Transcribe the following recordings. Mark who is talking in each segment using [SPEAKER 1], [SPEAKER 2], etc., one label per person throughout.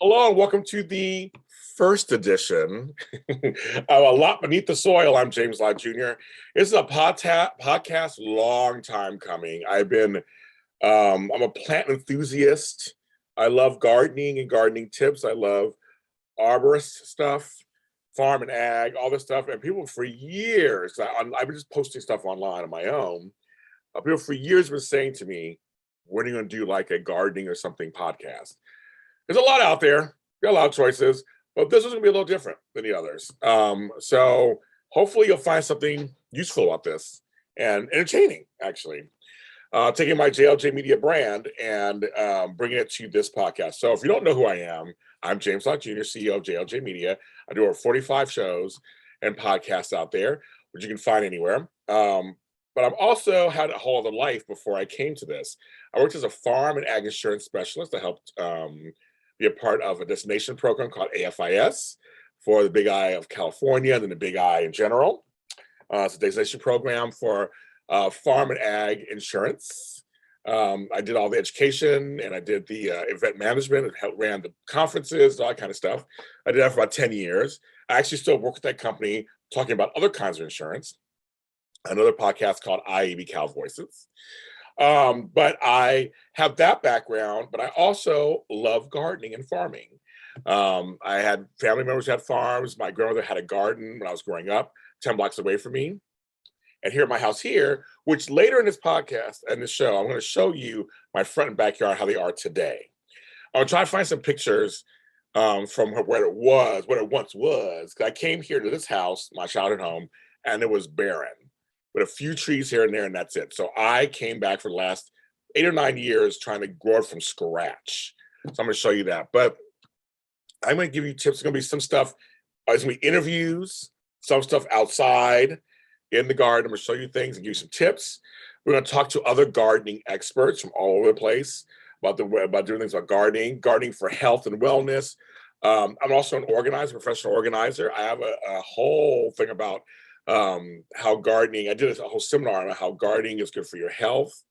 [SPEAKER 1] Hello and welcome to the first edition of A Lot Beneath the Soil. I'm James Lott Jr. This is a podcast long time coming. I'm a plant enthusiast. I love gardening and gardening tips. I love arborist stuff, farm and ag, all this stuff. And people for years, I've been just posting stuff online on my own. People for years were saying to me, when are you going to do like a gardening or something podcast? There's a lot out there. Got a lot of choices, but this is going to be a little different than the others. So hopefully you'll find something useful about this and entertaining, actually. Taking my JLJ Media brand and bringing it to this podcast. So if you don't know who I am, I'm James Lott Jr., CEO of JLJ Media. I do over 45 shows and podcasts out there, which you can find anywhere. But I've also had a whole other life before I came to this. I worked as a farm and ag insurance specialist. I helped be a part of a destination program called AFIS for the Big I of California and then the Big I in general. It's a destination program for farm and ag insurance. I did all the education and I did the event management and ran the conferences, all that kind of stuff. I did that for about 10 years. I actually still work with that company talking about other kinds of insurance. Another podcast called IEB Cal Voices. But I have that background, but I also love gardening and farming. I had family members who had farms. My grandmother had a garden when I was growing up, 10 blocks away from me. And here at my house here, which later in this podcast and this show, I'm going to show you my front and backyard, how they are today. I'm going to try to find some pictures from where it was, what it once was. I came here to this house, my childhood home, and it was barren, with a few trees here and there, and that's it. So I came back for the last 8 or 9 years trying to grow it from scratch. So I'm going to show you that. But I'm going to give you tips. There's going to be some stuff. There's going to be interviews, some stuff outside in the garden. I'm going to show you things and give you some tips. We're going to talk to other gardening experts from all over the place about doing things about gardening for health and wellness. I'm also an organizer, professional organizer. I have a whole thing about how gardening, I did a whole seminar on how gardening is good for your health.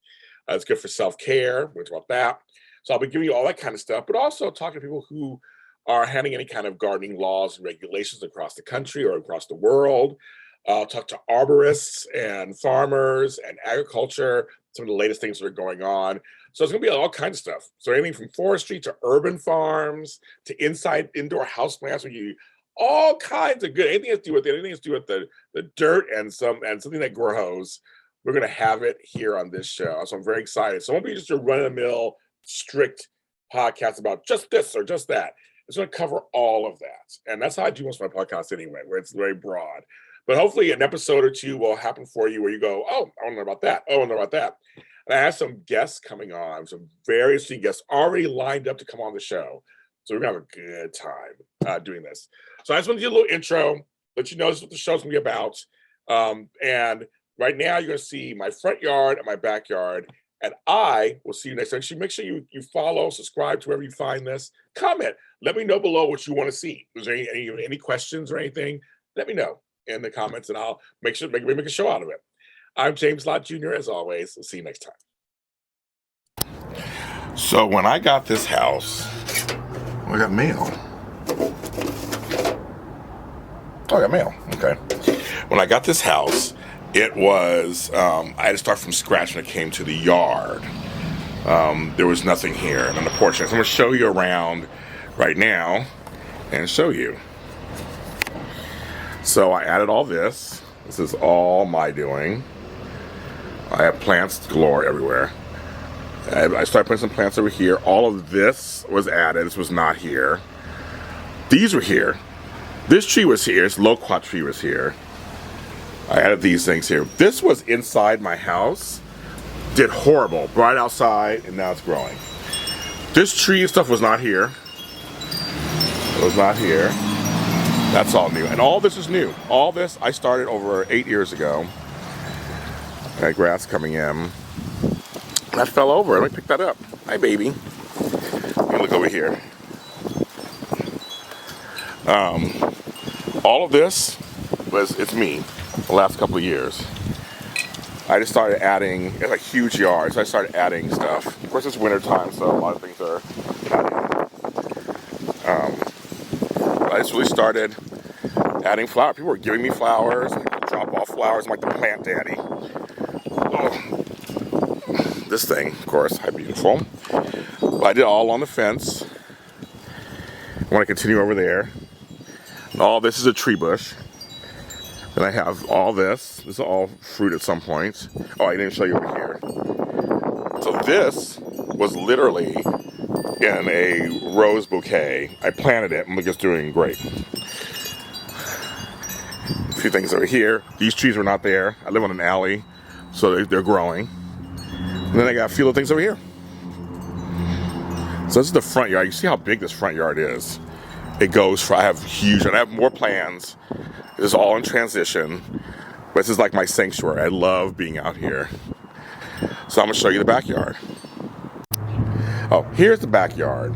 [SPEAKER 1] It's good for self-care. We'll talk about that. So I'll be giving you all that kind of stuff, but also talking to people who are handling any kind of gardening laws and regulations across the country or across the world. I'll talk to arborists and farmers and agriculture, some of the latest things that are going on. So it's going to be all kinds of stuff. So anything from forestry to urban farms to indoor houseplants, where you all kinds of good, anything to do with the dirt and something that grows. We're going to have it here on this show. So I'm very excited. So it won't be just a run-of-the-mill strict podcast about just this or just that. It's going to cover all of that. And that's how I do most of my podcasts anyway, where it's very broad. But hopefully an episode or two will happen for you where you go, oh, I want to know about that. Oh, I want to know about that. And I have some guests coming on, some very interesting guests already lined up to come on the show. So we're going to have a good time doing this. So I just want to do a little intro, let you know this is what the show's going to be about. And right now you're going to see my front yard and my backyard. And I will see you next time. So make sure you follow, subscribe to wherever you find this. Comment. Let me know below what you want to see. Is there any questions or anything? Let me know in the comments and I'll make make a show out of it. I'm James Lott Jr. as always. We'll see you next time. So when I got this house, I got mail. Oh, I got mail. Okay. When I got this house, it was, I had to start from scratch when it came to the yard. There was nothing here. And on the porch, so I'm going to show you around right now and show you. So I added all this. This is all my doing. I have plants galore everywhere. I started putting some plants over here. All of this was added. This was not here. These were here. This tree was here. This loquat tree was here. I added these things here. This was inside my house. Did horrible. Right outside, and now it's growing. This tree and stuff was not here. It was not here. That's all new. And all this is new. All this I started over 8 years ago. I had grass coming in. That fell over. Let me pick that up. Hi, baby. Let me look over here. All of this it's me the last couple of years. I just started adding, it's a huge yard, so I started adding stuff. Of course, it's winter time, so a lot of things are adding. I just really started adding flowers. People were giving me flowers. People drop off flowers. I'm like the plant daddy. Oh, this thing, of course, how beautiful. But I did all on the fence. I want to continue over there. And all this is a tree bush. Then I have all this. This is all fruit at some point. Oh, I didn't show you over here. So this was literally in a rose bouquet. I planted it and look, it's doing great. A few things over here. These trees were not there. I live on an alley, so they're growing. And then I got a few little things over here. So this is the front yard. You see how big this front yard is. It goes for, I have more plans. This is all in transition. But this is like my sanctuary. I love being out here. So I'm gonna show you the backyard. Oh, here's the backyard.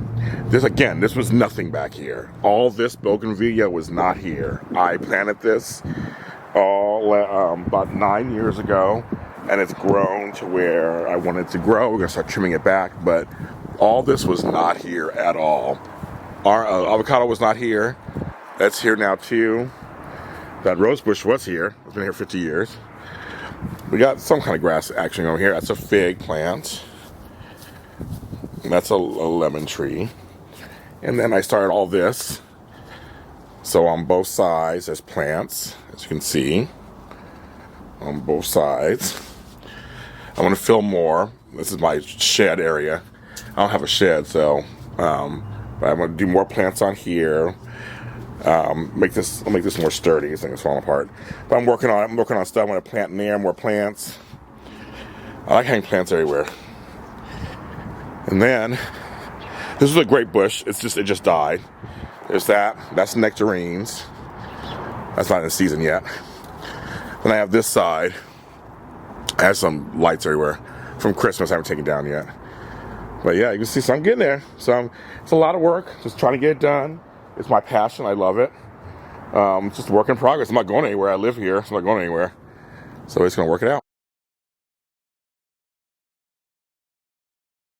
[SPEAKER 1] This was nothing back here. All this bougainvillea was not here. I planted this about 9 years ago, and it's grown to where I want it to grow. We're gonna start trimming it back, but all this was not here at all. Our avocado was not here. That's here now too. That rose bush was here. It's been here 50 years. We got some kind of grass action over here. That's a fig plant. And that's a lemon tree. And then I started all this. So on both sides there's plants, as you can see. On both sides. I want to fill more. This is my shed area. I don't have a shed, so but I'm going to do more plants on here. I'll make this more sturdy. This thing is falling apart. But I'm working on it. I'm working on stuff. I'm going to plant in there, more plants. I like having plants everywhere. And then this is a great bush. It just died. There's that. That's nectarines. That's not in season yet. Then I have this side. I have some lights everywhere from Christmas. I haven't taken down yet. But yeah, you can see, so I'm getting there. So it's a lot of work, just trying to get it done. It's my passion. I love it. It's just a work in progress. I'm not going anywhere. I live here, so I'm not going anywhere. So it's going to work it out.